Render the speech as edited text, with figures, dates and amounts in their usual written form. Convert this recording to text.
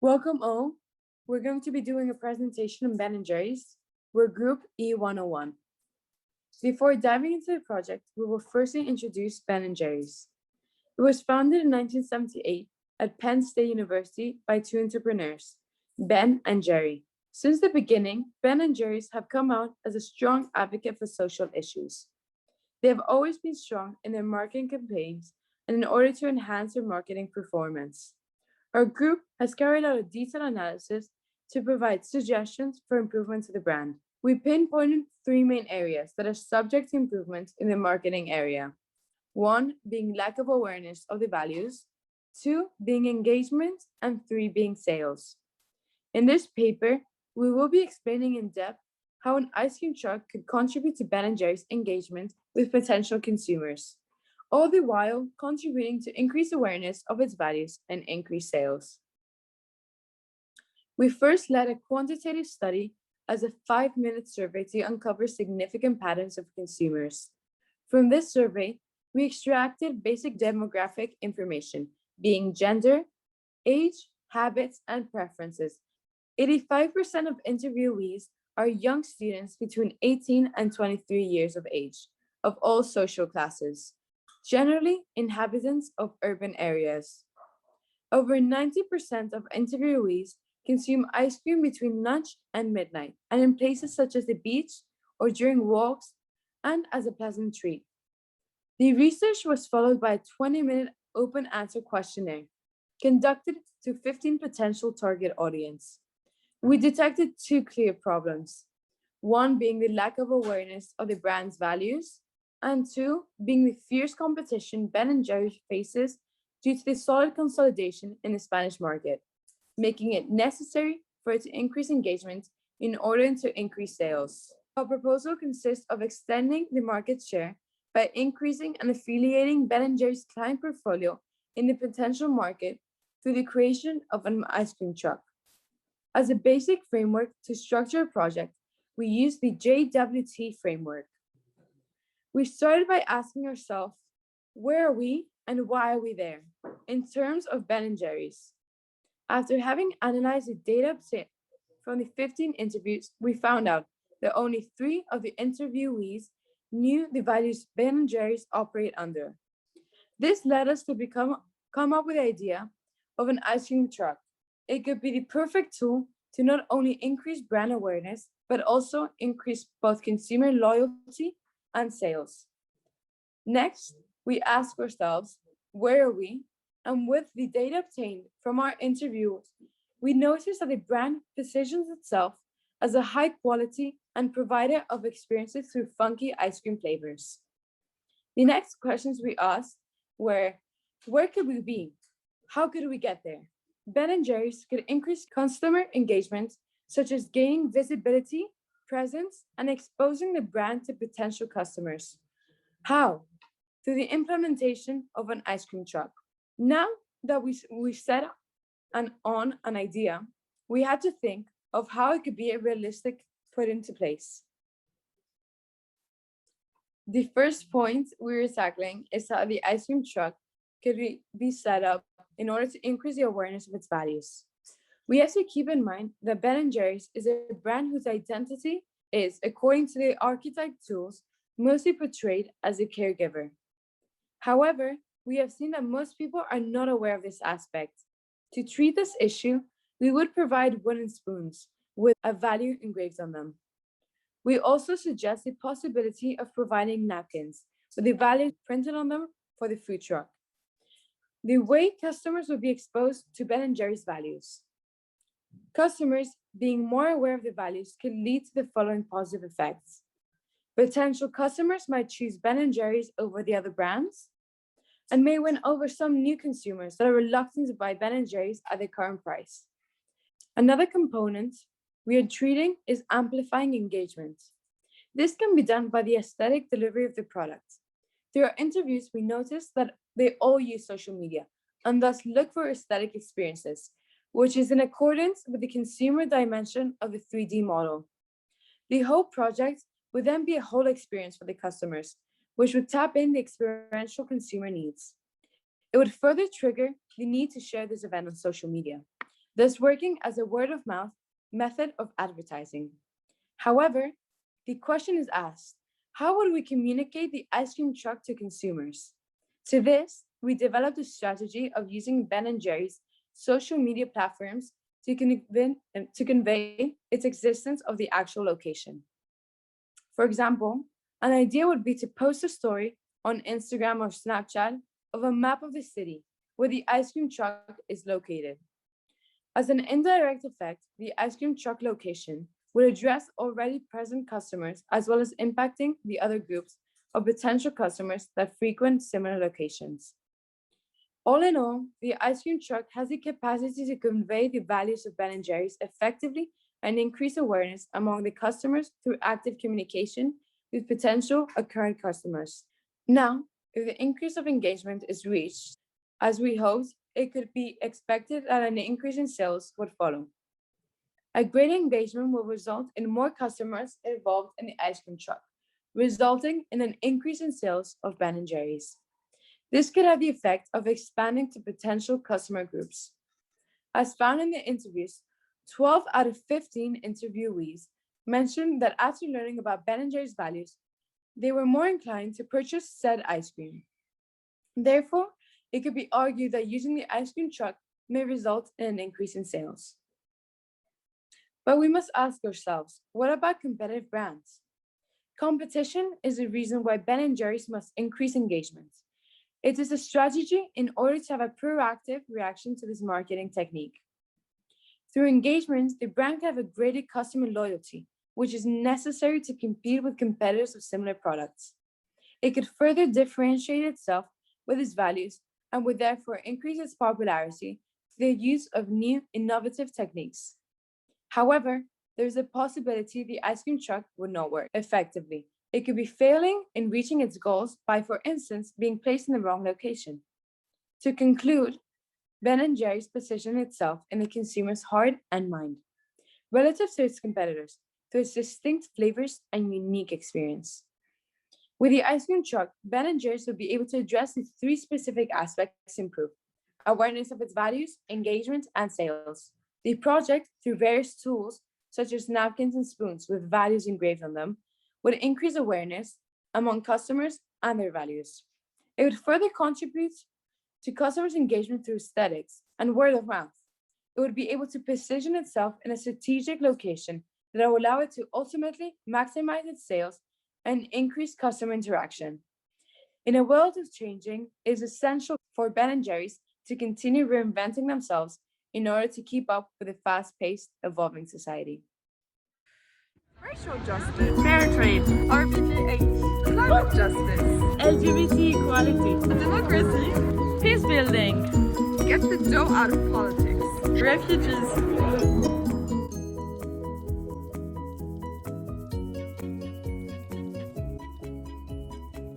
Welcome all. We're going to be doing a presentation on Ben & Jerry's. We're Group E101. Before diving into the project, we will firstly introduce Ben & Jerry's. It was founded in 1978 at Penn State University by two entrepreneurs, Ben and Jerry. Since the beginning, Ben & Jerry's have come out as a strong advocate for social issues. They have always been strong in their marketing campaigns and in order to enhance their marketing performance. Our group has carried out a detailed analysis to provide suggestions for improvement to the brand. We pinpointed three main areas that are subject to improvement in the marketing area. One being lack of awareness of the values, two being engagement, and three being sales. In this paper, we will be explaining in depth how an ice cream truck could contribute to Ben & Jerry's engagement with potential consumers, all the while contributing to increased awareness of its values and increased sales. We first led a quantitative study as a 5-minute survey to uncover significant patterns of consumers. From this survey, we extracted basic demographic information, being gender, age, habits, and preferences. 85% of interviewees are young students between 18 and 23 years of age, of all social classes, generally inhabitants of urban areas. Over 90% of interviewees consume ice cream between lunch and midnight, and in places such as the beach or during walks, and as a pleasant treat. The research was followed by a 20-minute open answer questionnaire conducted to 15 potential target audience. We detected two clear problems, one being the lack of awareness of the brand's values, and two being the fierce competition Ben & Jerry's faces due to the solid consolidation in the Spanish market, making it necessary for it to increase engagement in order to increase sales. Our proposal consists of extending the market share by increasing and affiliating Ben & Jerry's client portfolio in the potential market through the creation of an ice cream truck. As a basic framework to structure a project, we use the JWT framework. We started by asking ourselves, where are we and why are we there in terms of Ben & Jerry's? After having analyzed the data from the 15 interviews, we found out that only 3 of the interviewees knew the values Ben & Jerry's operate under. This led us to come up with the idea of an ice cream truck. It could be the perfect tool to not only increase brand awareness, but also increase both consumer loyalty and sales. Next, we ask ourselves, where are we? And with the data obtained from our interviews, we noticed that the brand positions itself as a high quality and provider of experiences through funky ice cream flavors. The next questions we asked were, where could we be? How could we get there? Ben & Jerry's could increase customer engagement, such as gaining visibility, presence, and exposing the brand to potential customers. How? Through the implementation of an ice cream truck. Now that we set on an idea, we had to think of how it could be realistic put into place. The first point we were tackling is how the ice cream truck could be set up in order to increase the awareness of its values. We have to keep in mind that Ben & Jerry's is a brand whose identity is, according to the archetype tools, mostly portrayed as a caregiver. However, we have seen that most people are not aware of this aspect. To treat this issue, we would provide wooden spoons with a value engraved on them. We also suggest the possibility of providing napkins with the value printed on them for the food truck. The way customers would be exposed to Ben & Jerry's values. Customers being more aware of the values can lead to the following positive effects. Potential customers might choose Ben & Jerry's over the other brands and may win over some new consumers that are reluctant to buy Ben & Jerry's at the current price. Another component we are treating is amplifying engagement. This can be done by the aesthetic delivery of the product. Through our interviews, we noticed that they all use social media and thus look for aesthetic experiences, which is in accordance with the consumer dimension of the 3D model. The whole project would then be a whole experience for the customers, which would tap in the experiential consumer needs. It would further trigger the need to share this event on social media. thus working as a word-of-mouth method of advertising. However, the question is asked, how would we communicate the ice cream truck to consumers? To this, we developed a strategy of using Ben & Jerry's social media platforms to convey its existence of the actual location. For example, an idea would be to post a story on Instagram or Snapchat of a map of the city where the ice cream truck is located. As an indirect effect, the ice cream truck location would address already present customers as well as impacting the other groups of potential customers that frequent similar locations. All in all, the ice cream truck has the capacity to convey the values of Ben & Jerry's effectively and increase awareness among the customers through active communication with potential or current customers. Now, if the increase of engagement is reached, as we hoped, it could be expected that an increase in sales would follow. A great engagement will result in more customers involved in the ice cream truck, resulting in an increase in sales of Ben & Jerry's. This could have the effect of expanding to potential customer groups. As found in the interviews, 12 out of 15 interviewees mentioned that after learning about Ben & Jerry's values, they were more inclined to purchase said ice cream. Therefore, it could be argued that using the ice cream truck may result in an increase in sales. But we must ask ourselves, what about competitive brands? Competition is the reason why Ben & Jerry's must increase engagement. It is a strategy in order to have a proactive reaction to this marketing technique. Through engagement, the brand can have a greater customer loyalty, which is necessary to compete with competitors of similar products. It could further differentiate itself with its values and would therefore increase its popularity through the use of new innovative techniques. However, there is a possibility the ice cream truck would not work effectively. It could be failing in reaching its goals by, for instance, being placed in the wrong location. To conclude, Ben & Jerry's positioned itself in the consumer's heart and mind, relative to its competitors, through its distinct flavors and unique experience. With the ice cream truck, Ben & Jerry's will be able to address these three specific aspects improve: awareness of its values, engagement, and sales. The project, through various tools, such as napkins and spoons with values engraved on them, would increase awareness among customers and their values. It would further contribute to customers' engagement through aesthetics and word of mouth. It would be able to position itself in a strategic location that will allow it to ultimately maximize its sales and increase customer interaction. In a world of changing, it is essential for Ben & Jerry's to continue reinventing themselves in order to keep up with a fast-paced, evolving society. Racial justice, fair trade, RPGH, climate justice, LGBT equality, democracy, peace building, get the dough out of politics, refugees,